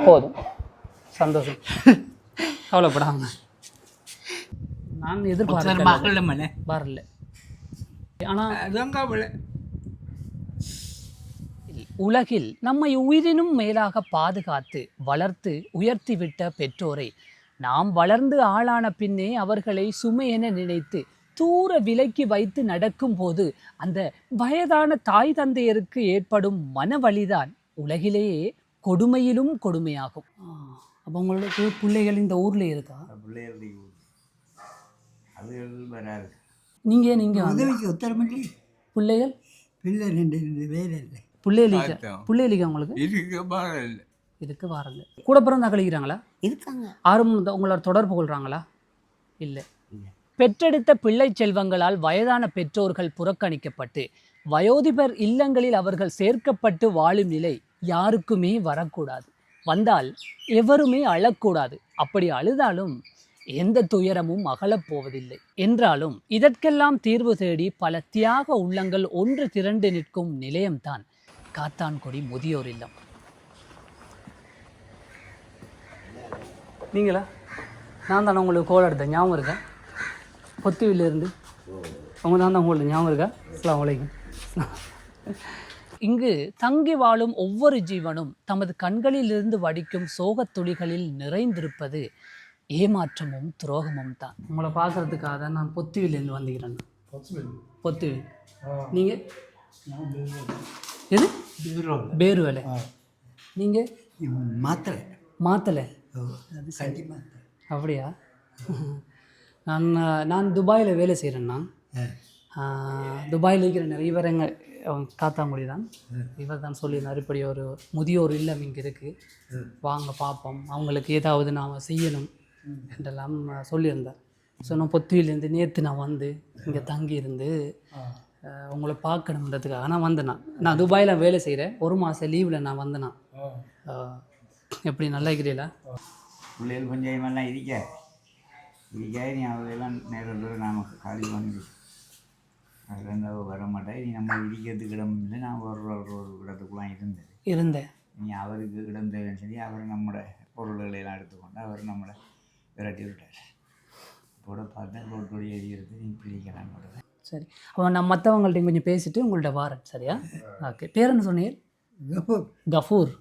போதும், சந்தோஷம், கவலைப்படாம. நான் எதிர்பார்க்கல வரல. ஆனால் உலகில் நம்மை உயிரினும் மேலாக பாதுகாத்து வளர்த்து உயர்த்திவிட்ட பெற்றோரை நாம் வளர்ந்து ஆளான பின்னே அவர்களை சுமை என நினைத்து தூர விலக்கி வைத்து நடக்கும் போது அந்த வயதான தாய் தந்தையருக்கு ஏற்படும் மனவழிதான் உலகிலேயே கொடுமையிலும் கொடுமையாகும். அப்போ உங்களுக்கு பிள்ளைகள் இந்த ஊர்ல இருக்கா? நீங்க பிள்ளைகள் பிள்ளைகள் உங்களுக்கு இதுக்கு வாரங்க கூட பிறந்தா கழிக்கிறாங்களா? இருக்காங்க. யாரும் உங்களோட தொடர்பு கொள்றாங்களா? இல்லை. பெற்றெடுத்த பிள்ளை செல்வங்களால் வயதான பெற்றோர்கள் புறக்கணிக்கப்பட்டு வயோதிபர் இல்லங்களில் அவர்கள் சேர்க்கப்பட்டு வாழும் நிலை யாருக்குமே வரக்கூடாது. வந்தால் எவருமே அழக்கூடாது. அப்படி அழுதாலும் எந்த துயரமும் அகலப்போவதில்லை. என்றாலும் இதற்கெல்லாம் தீர்வு தேடி பல தியாக உள்ளங்கள் ஒன்று திரண்டு நிற்கும் நிலையம்தான் காத்தான்குடி முதியோர் இல்லம். நீங்களா? நான் தானே உங்களுக்கு கோல் எடுத்தேன், ஞாபகம் இருக்கா? பொத்துவிலிருந்து அவங்க தான் உங்களுக்கு ஞாபகம் இருக்கா? அஸ்ஸலாமு அலைக்கும். இங்கு தங்கி வாழும் ஒவ்வொரு ஜீவனும் தமது கண்களிலிருந்து வடிக்கும் சோகத் துளிகளில் நிறைந்திருப்பது ஏமாற்றமும் துரோகமும் தான். உங்களை பார்க்கறதுக்காக தான் நான் பொத்துவிலிருந்து வந்துக்கிறேன். பொத்துவில். நீங்கள் எது? பேரு வேலை. நீங்கள் மாத்தலை. அப்படியா? நான் துபாயில் வேலை செய்கிறேன்னா, துபாயில் இருக்கிற நிறைய பேர் எங்கள் காத்தாங்குடி தான். இவர் தான் சொல்லியிருந்தார், இப்படி ஒரு முதியோர் இல்லம் இங்கே இருக்குது, வாங்க பார்ப்போம், அவங்களுக்கு ஏதாவது நாம் செய்யணும் என்றெல்லாம் சொல்லியிருந்தார். ஸோ நான் பொத்துவிலேருந்து நேற்று நான் வந்து இங்கே தங்கியிருந்து உங்களை பார்க்கணுன்றதுக்காக நான் வந்தேன். நான் துபாயில் வேலை செய்கிறேன், 1 மாதம் லீவில் நான் வந்தேன். எப்படி நல்லா இருக்கிறீங்களா? பிள்ளைகள் கொஞ்சம் இருக்கா நீ அவையெல்லாம் நேரில் நாம் காலி பண்ணி அதில் இருந்தால் வர மாட்டேன். நீ நம்ம இடிக்கிறதுக்கு இடம் இல்லை, நான் ஒரு இடத்துக்குலாம் இருந்தேன். நீ அவருக்கு இடம் தேவைன்னு சொல்லி அவர் நம்மளோட பொருள்களை எல்லாம் எடுத்துக்கொண்டு அவர் நம்மளை விரட்டி விட்டார். இப்போட பார்த்தேன் ரோட்டோடி எரிகிறது, நீ பிரிக்கலாம் போடுறது. சரி, அப்போ நான் மற்றவங்கள்ட்ட கொஞ்சம் பேசிவிட்டு உங்கள்கிட்ட வாரேன். சரியா? ஓகே. பேர் என்ன சொன்னீர்? கஃபூர்.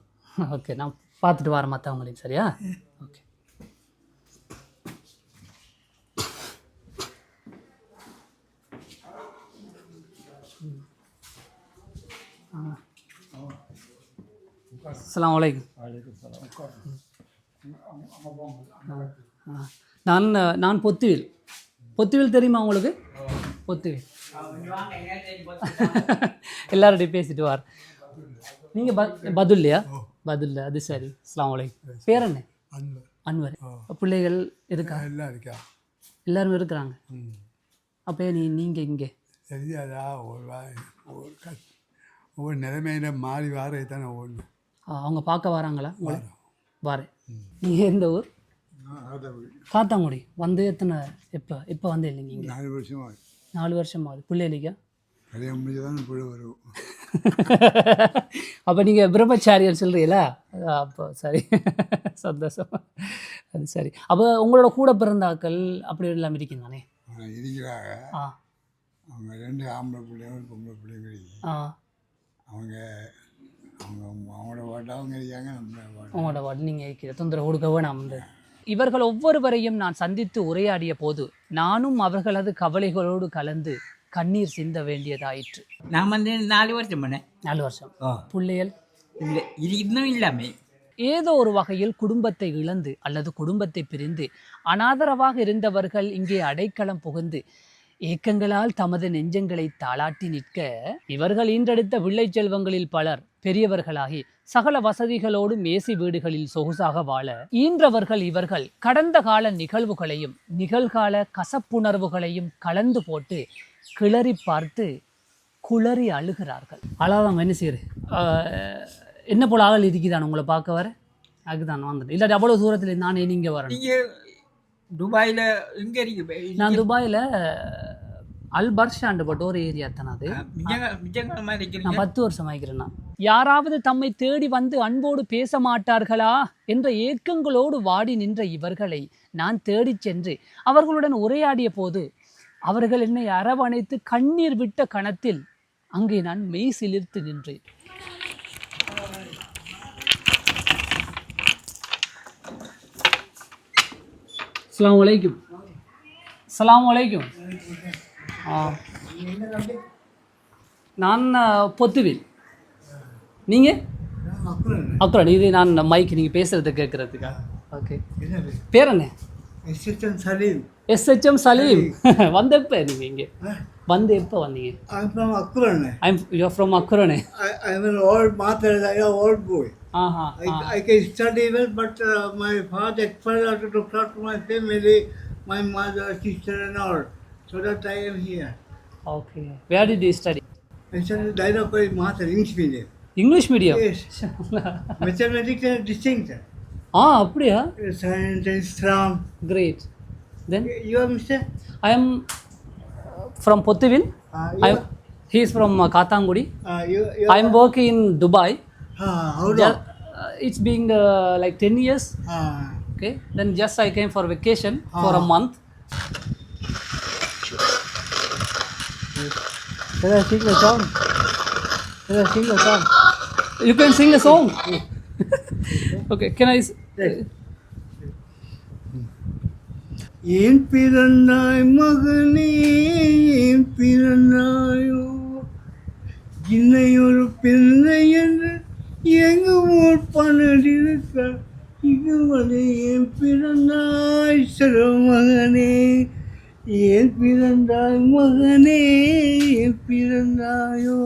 ஓகே, நான் பார்த்துட்டு வரேன் மற்றவங்களையும். சரியா? ஓகே. அஸ்ஸலாமு அலைக்கும். நான் பொத்துவில் தெரியுமா உங்களுக்கு? பொத்துவில் எல்லார்டையும் பேசிட்டு வார். நீங்கள் பதுல்லையா? பதுல்ல. அது சரி. அஸ்ஸலாமு அலைக்கும். பேர் என்ன? அன்வர். பிள்ளைகள் இருக்கா? எல்லாரும் இருக்கிறாங்க. அப்போ நீங்கள் இங்கே சரியாதா ஒவ்வொரு நிலைமையில மாறி வாரே தானே ஒன்று. அவங்க பார்க்க வராங்களா? வாரேன். நீங்கள் எந்த ஊர்? காத்தாங்குடி. வந்து எப்போ வந்து இல்லைங்க? இங்கே 4 வருஷமாக. 4 வருஷமாகுது. பிள்ளைலிக்கா? அதே முடிஞ்சு தான் பிள்ளை வரும். அப்போ நீங்கள் பிரம்மச்சாரியர் சொல்கிறீங்களா? அப்போ சரி, சந்தோஷம். அது சரி. அப்போ உங்களோட கூட பிறந்தாக்கள் அப்படி எல்லாம் இருக்கீங்கண்ணே? இருக்கிறாங்க. அவங்க 2 ஆம்பளை பிள்ளைங்க, ஒரு பொம்பளை பிள்ளைங்க. அவங்களோட வாட்டு அவங்க இருக்காங்க, அவங்களோட வாட்டு நீங்கள் இருக்கிற தொந்தரவு கொடுக்க வேணாம். இவர்கள் ஒவ்வொருவரையும் நான் சந்தித்து உரையாடிய போது நானும் அவர்களது கவலைகளோடு கலந்து கண்ணீர் சிந்த வேண்டியதாயிற்று. நான் வந்து 4 வருஷம் பண்ணேன். 4 வருஷம். பிள்ளைகள் இல்லை, இது இன்னும் இல்லாமல் ஏதோ ஒரு வகையில் குடும்பத்தை இழந்து அல்லது குடும்பத்தை பிரிந்து அனாதரவாக இருந்தவர்கள் இங்கே அடைக்கலம் புகுந்து ஏக்கங்களால் தமது நெஞ்சங்களை தாளாட்டி நிற்க, இவர்கள் ஈன்றெடுத்த பிள்ளை செல்வங்களில் பலர் பெரியவர்களாகி சகல வசதிகளோடு மேசி வீடுகளில் சொகுசாக வாழ ஈன்றவர்கள் இவர்கள் கடந்த கால நிகழ்வுகளையும் நிகழ்கால கசப்புணர்வுகளையும் கலந்து போட்டு கிளறி பார்த்து குளறி அழுகிறார்கள். அழகாங்க. என்ன செய்யுது? என்ன போல ஆகல் இருக்குதான் உங்களை பார்க்க வர? அதுதான் வந்துட்டு. இல்லாட்டி அவ்வளோ தூரத்தில் நானே நீங்கள் வரேன். துபாயில் எங்கே இருக்கு? நான் துபாயில் அல்பர்ஷாண்டு போட்டு ஒரு ஏரியா தானே அது. மிச்சங்கள் இருக்கிறீங்க. நான் 10 வருஷம் ஆகிறேன்னா. யாராவது தம்மை தேடி வந்து அன்போடு பேச மாட்டார்களா என்ற ஏக்கங்களோடு வாடி நின்ற இவர்களை நான் தேடிச் சென்று அவர்களுடன் உரையாடிய போது அவர்கள் என்னை அரவணைத்து கண்ணீர் விட்ட கணத்தில் அங்கே நான் மெய் சிலிர்த்து நின்றேன். அஸ்ஸலாமு அலைக்கும். அஸ்ஸலாமு அலைக்கும். நான் பொத்துவில். நீங்கள் அப்புறம் இது நான் மைக் நீங்கள் பேசுகிறத கேட்குறதுக்கா? ஓகே. பேர் என்ன? SHM Salim. SHM Salim. வந்தப்போ நீங்கள் இங்கே வந்து எப்போ வந்தீங்க? I'm from Akurane. You're from Akurane. I'm an old mother, I'm an old boy. I can study well, but my father expired to look after my family, my mother, sister and all. So that I am here. Okay. Where did you study? I studied Dairakoi Master, English medium. English medium? Yes. Mathematics and distinction. அப்படியா? Science and Islam. Great. Then? You are Mr.? I am from Pottuvil. He is from Kathangudi. I am working in Dubai. How long? It's been like 10 years. Okay. Then just I came for vacation for a month. Can I sing a song? Can I sing a song? You can sing a song. Okay. Can I? ஏன் பிறந்தாய் மகனே, ஏன் பிறந்தாயோ, இன்னை ஒரு பிள்ளை என்று எங்கு ஊர் பணடிருக்க, இங்குவதை ஏன் பிறந்தாய் சிறுமகனே, ஏன் பிறந்தாய் மகனே, ஏன் பிறந்தாயோ,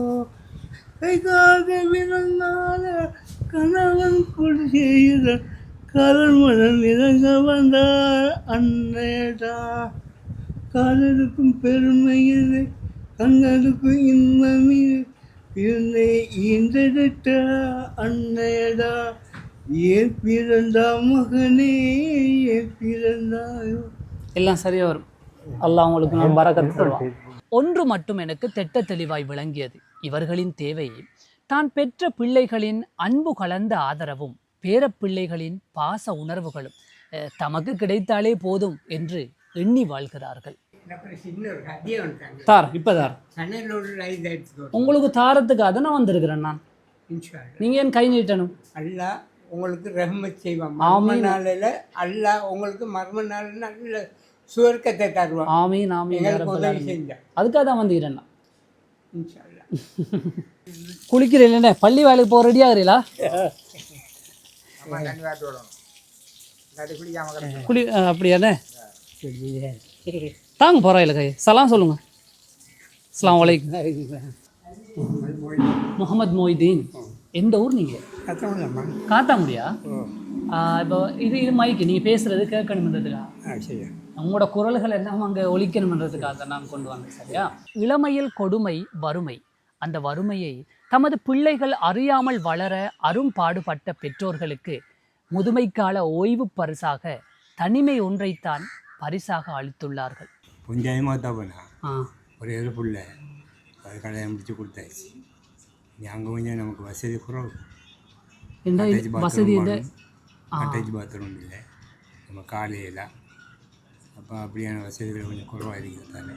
கைகாக விளங்காத கணவன் கொடு செய்த கரண்மனம் இறங்க வந்தார் அன்னையடா, காதலுக்கும் பெருமை இது, கண்களுக்கும் இன்பம் இது, பிறந்தை ஈன்றெடுத்த அன்னையடா, ஏன் பிறந்தா மகனே, ஏன் பிறந்தாயோ. எல்லாம் சரியா வரும். அல்லாஹ் உங்களுக்கு நான் பரக்கத் தருவான். ஒன்று மட்டும் எனக்கு திட்ட தெளிவாய் விளங்கியது. இவர்களின் தேவை தான் பெற்ற பிள்ளைகளின் அன்பு கலந்த ஆதரவும் பேரப்பிள்ளைகளின் பாச உணர்வுகளும் தமக்கு கிடைத்தாலே போதும் என்று எண்ணி வாழ்கிறார்கள். தார் இப்போ தார் உங்களுக்கு தாரத்துக்கு அதை நான் வந்திருக்கிறேன். நான் நீங்கள் ஏன் கை நீட்டணும்? அல்லாஹ் உங்களுக்கு ரஹ்மத் செய்வான். மர்ம நாளில் அல்லாஹ் உங்களுக்கு மர்ம நாளில் நல்ல சுவர்க்கத்தை தருவான். ஆமீன் ஆமீன். உதவி செஞ்சான். அதுக்காக தான் வந்துக்கிறேன் நான். இன்ஷா அல்லாஹ். குளிக்கிறீங்களே, பள்ளி வேலைக்கு போக ரெடியாகிறீங்களா? குளி அப்படியாண்ணே தாங்க பரவாயில்ல. கை சலாம் சொல்லுங்க. அஸ்ஸலாமு அலைக்கும். முகமது மொய்தீன். எந்த ஊர் நீங்கள்? காத்தாங்குடியா? இப்போ இது மைக்கு நீங்கள் பேசுகிறது கேட்கணுன்றதுக்கா? உங்களோட குரல்கள் எல்லாம் அங்கே ஒலிக்கணுன்றதுக்காக நான் கொண்டு வந்தேன். சரியா? இளமையில் கொடுமை வறுமை. அந்த வறுமையை தமது பிள்ளைகள் அறியாமல் வளர அரும்பாடுபட்ட பெற்றோர்களுக்கு முதுமைக்கால ஓய்வு பரிசாக தனிமை ஒன்றைத்தான் பரிசாக அளித்துள்ளார்கள். கொஞ்சமாக தான் பண்ணா ஒரே ஒரு பிள்ளை அது கல்யாணம் முடிச்சு கொடுத்தாச்சு. அங்கே கொஞ்சம் நமக்கு வசதி குறவு. வசதி அட்டாச் பாத்ரூம் இல்லை, நம்ம காலையில் அப்போ அப்படியான வசதிகள் கொஞ்சம் குறவாக இருக்கிறதால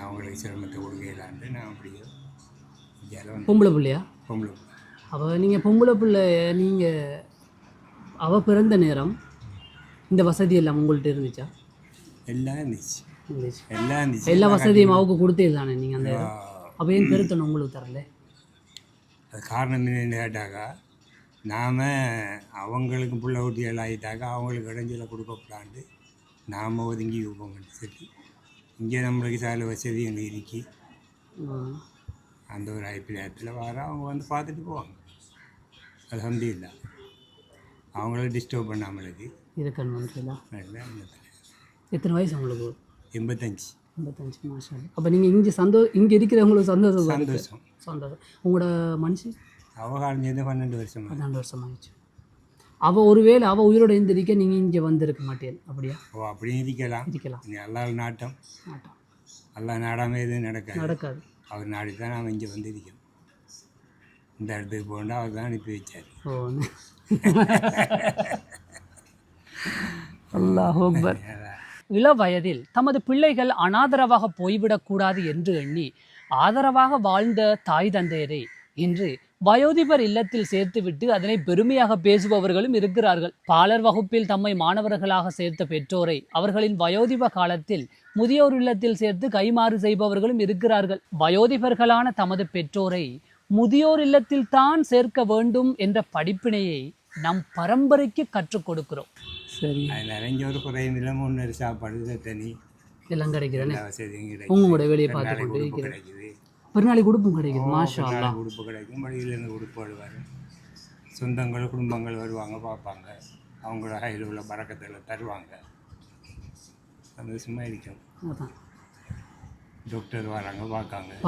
அவங்களுக்கு சிரமத்தை கொடுக்கலான்ட்டு நான் அப்படியே பொம்பளை பிள்ளையா? பொம்பளை பிள்ளை. அப்போ நீங்கள் பொம்பளை பிள்ளை, நீங்கள் அவள் பிறந்த நேரம் இந்த வசதி எல்லாம் உங்கள்கிட்ட இருந்துச்சா? எல்லாம் இருந்துச்சு. எல்லா வசதியும் அவருக்கு கொடுத்தே தானே நீங்கள் அந்த இடம்? அப்போ ஏன் பெருத்தணும் உங்களுக்கு தரல? அது காரணம் என்னென்னு கேட்டாக்கா, நாம் அவங்களுக்கு புள்ள ஊட்டிகள் ஆகிட்டாக்கா அவங்களுக்கு இடைஞ்சலை கொடுக்கக்கூடாது, நாம் ஒதுங்கி வைப்போம்னு சொல்லி இங்கே நம்மளுக்கு சாலை வசதி எங்களுக்கு இருக்கி அந்த ஒரு அபிப்பிராயத்தில் வர அவங்க வந்து பார்த்துட்டு போவாங்க. அல்ஹம்துலில்லாஹ் அவங்கள டிஸ்டர்ப் பண்ணாமலுக்கு இருக்கணும். எத்தனை வயசு உங்களுக்கு? 85. 85. மாஷா. அப்போ நீங்கள் இங்கே இருக்கிறவங்களுக்கு சந்தோஷம். உங்களோட மனுஷன் அவள் காலஞ்சேருந்து 12 வருஷம் 12 வருஷம் ஆயிடுச்சு. அவள் ஒருவேளை அவள் உயிரோடு இருந்திருக்க நீங்கள் இங்கே வந்திருக்க மாட்டேன். அப்படியா? ஓ, அப்படியும் இருக்கலாம். இருக்கலாம். எல்லாரும் நாட்டம். அல்ல நாடாமல் எதுவும் நடக்காது. நடக்காது. அவர் நாடி தான் நாம் இங்கே வந்திருக்கோம். இந்த இடத்துக்கு போகண்டா அவர் தான் அனுப்பி வச்சார். ஓ அல்லாஹ் அக்பர். இள வயதில் தமது பிள்ளைகள் அனாதரவாக போய்விடக்கூடாது என்று எண்ணி ஆதரவாக வாழ்ந்த தாய் தந்தையரை இன்று வயோதிபர் இல்லத்தில் சேர்த்துவிட்டு அதனை பெருமையாக பேசுபவர்களும் இருக்கிறார்கள். பாலர் வகுப்பில் தம்மை மாணவர்களாக சேர்த்த பெற்றோரை அவர்களின் வயோதிப காலத்தில் முதியோர் இல்லத்தில் சேர்த்து கைமாறு செய்பவர்களும் இருக்கிறார்கள். வயோதிபர்களான தமது பெற்றோரை முதியோர் இல்லத்தில் தான் சேர்க்க வேண்டும் என்ற படிப்பினையை நம் பரம்பரைக்கு கற்றுக் கொடுக்கிறோம். சரி, அதில் இங்கே ஒரு குறையும் இல்லை. முன்னேறி சாப்பாடு தனி எல்லாம் கிடைக்கிறேன். வசதியும் உங்களோட வேலையை பார்த்து கொண்டு கிடைக்குது. இருக்கிறேன். ஒரு நாளைக்கு உடுப்பும் கிடைக்குது. மாஷா அல்லாஹ். உடுப்பு கிடைக்கும். வழியிலேருந்து உடுப்பு வரும். சொந்தங்கள் குடும்பங்கள் வருவாங்க, பார்ப்பாங்க. அவங்களோட கையில் உள்ள பறக்கத்தில் தருவாங்க. சந்தோஷமாக இருக்கும். அதான் டாக்டர் வராங்க,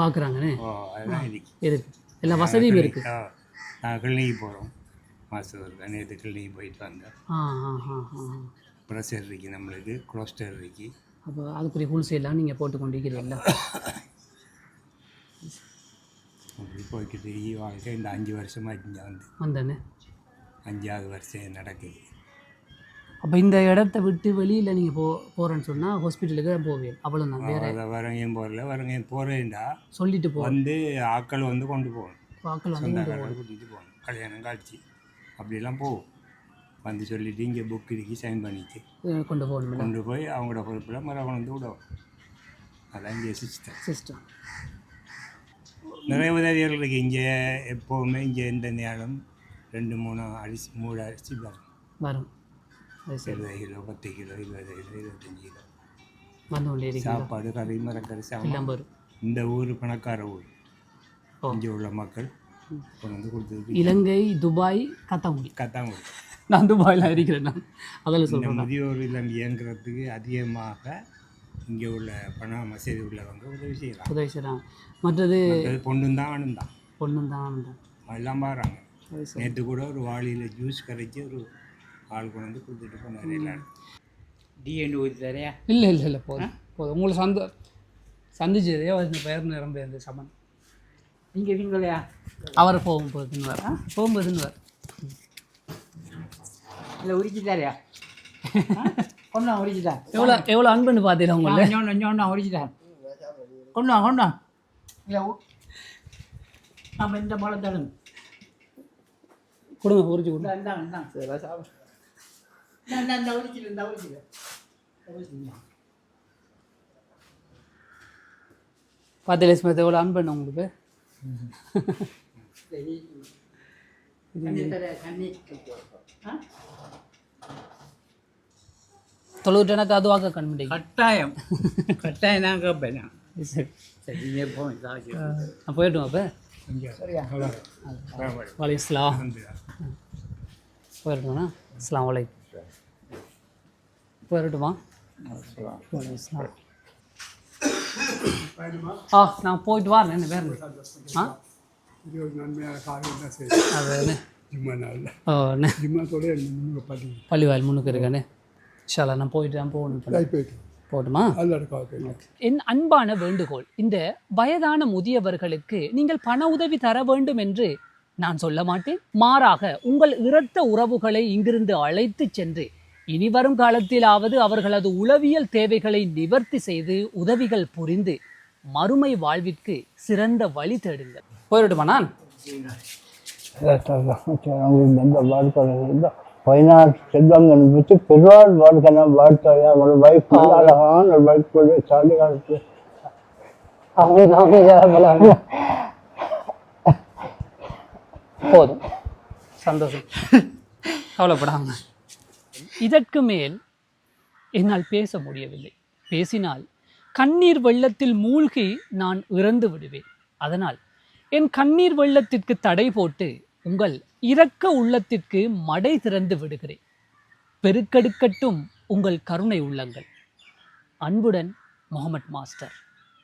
பார்க்குறாங்கண்ணே. ஓ அதெல்லாம் இருக்கு, எல்லா வசதியும் இருக்கு. நாங்கள் கிளினிக்கு போகிறோம். மாதம் இருக்கா, நேற்று கிளினிக்கு போயிட்டு வந்தேன். ப்ரெஷர் இருக்கு, நம்மளுக்கு கொலஸ்ட்ரால் இருக்கு. அப்போ அதுக்குரிய குளிசை எல்லாம் நீங்கள் போட்டு கொண்டிருக்கிறீங்களா? அப்படி போய்கிட்டு வாழ்க்கை இந்த 5 வருஷமாக இங்கே வந்தேண்ணே. 5வது வருஷம் நடக்குது. அப்போ இந்த இடத்த விட்டு வெளியில் நீங்கள் போகிறேன்னு சொன்னால் ஹாஸ்பிட்டலுக்கு தான் போவேன். அவ்வளோதான். வேறு வரங்கையும் போகல, வரங்கையும் போகிறேன்டா சொல்லிட்டு வந்து ஆட்கள் வந்து கொண்டு போகணும். ஆட்கள் சொந்தக்காரங்களை கூட்டிகிட்டு போகணும். கல்யாணம் காட்சி அப்படிலாம் போகும். வந்து சொல்லிவிட்டு இங்கே புக் இருக்கு, சைன் பண்ணிட்டு கொண்டு போகணும். கொண்டு போய் அவங்களோட பொறுப்பில் மறுபடியும் வந்து விடுவோம். அதான் இங்கே சிஸ்டம். நிறைய உதவிகள் இருக்குது இங்கே. எப்போவுமே இங்கே எந்த நேரம் 2-3 அரிசி 3 அரிசி வரும். 70 கிலோ, 10 கிலோ, 20 கிலோ, 25 கிலோ வந்து கொண்டே சாப்பாடு, கறி, மரக்கறி சாப்பிடும். இந்த ஊர் பணக்கார ஊர். இங்கே உள்ள மக்கள் கொண்டு வந்து கொடுத்தது. இலங்கை, துபாய், கத்தாங்குடி. நான் துபாயில் இருக்கிறேன். நான் அதில் சொல்கிறேன். முதியோர் இல்லம் இயங்குறதுக்கு அதிகமாக இங்கே உள்ள பண வசதி உள்ளவங்க உதவி செய்யலாம். மற்றது பொண்ணும் தான் எல்லாம் பாருங்க. நேற்று கூட ஒரு வாளியில் ஜூஸ் கரைச்சி ஒரு ஆள் கொண்டு வந்து கொடுத்துட்டு போனார். எல்லாரும் டிஎன்ஏ ஊற்றி தரையா? இல்லை போதும். உங்களை சந்திச்சதே அந்த பெயர் நிரம்ப அந்த சமன். நீங்கள் இருக்கீங்களையா? அவரை போகும்போதுன்னு வர இல்லை உரிச்சிட்டாரியா? கொண்டா உரிச்சிட்டா. எவ்வளோ அன்புன்னு பார்த்தீங்களா உங்களை? உரிச்சிட்டா. கொண்டா இல்லை நம்ம இந்த பழத்தடும் கொடுங்க, உரிச்சு கொடுங்க. பார்த்தீங்களா ஸ்மித், எவ்வளோ அன்பு உங்களுக்கு? தொழுவிட்டு எனக்கு அதுவாக கண்முடி கட்டாயம் நான் கேட்பேன். நான் போயிட்டுமா அப்போ? வலைஸ்லாம் போயிட்டுமாண்ணா. அஸ்லாம் வலைக்கும். போயிட்டுமா? நான் போயிட்டு வரேன். என்ன வேறு பள்ளிவாயில் முன்னுக்கு இருக்கானே. ஷாலா நான் போயிட்டு தான் போகணுமா? என் அன்பான வேண்டுகோள், இந்த வயதான முதியவர்களுக்கு நீங்கள் பண உதவி தர வேண்டும் என்று நான் சொல்ல மாட்டேன். மாறாக உங்கள் இரத்த உறவுகளை இங்கிருந்து அழைத்து சென்று இனி வரும் காலத்திலாவது அவர்களது உளவியல் தேவைகளை நிவர்த்தி செய்து உதவிகள் புரிந்து மறுமை வாழ்விற்கு சிறந்த வழி தேடுங்கள். போயிட்டுமா? நான் பைனான்ஸ் செல்வங்கள் பற்றி பெருவாள் வாழ்க்கை வாழ்க்கையா ஒரு வைஃப் அழகான ஒரு வைஃப் சாதி காலத்து போதும். சந்தோஷம், கவலைப்படாம. இதற்கு மேல் என்னால் பேச முடியவில்லை. பேசினால் கண்ணீர் வெள்ளத்தில் மூழ்கி நான் இறந்து விடுவேன். அதனால் என் கண்ணீர் வெள்ளத்திற்கு தடை போட்டு உங்கள் இரக்க உள்ளத்திற்கு மடை திறந்து விடுகிறேன். பெருக்கெடுக்கட்டும் உங்கள் கருணை உள்ளங்கள். அன்புடன் முகமது மாஸ்டர்.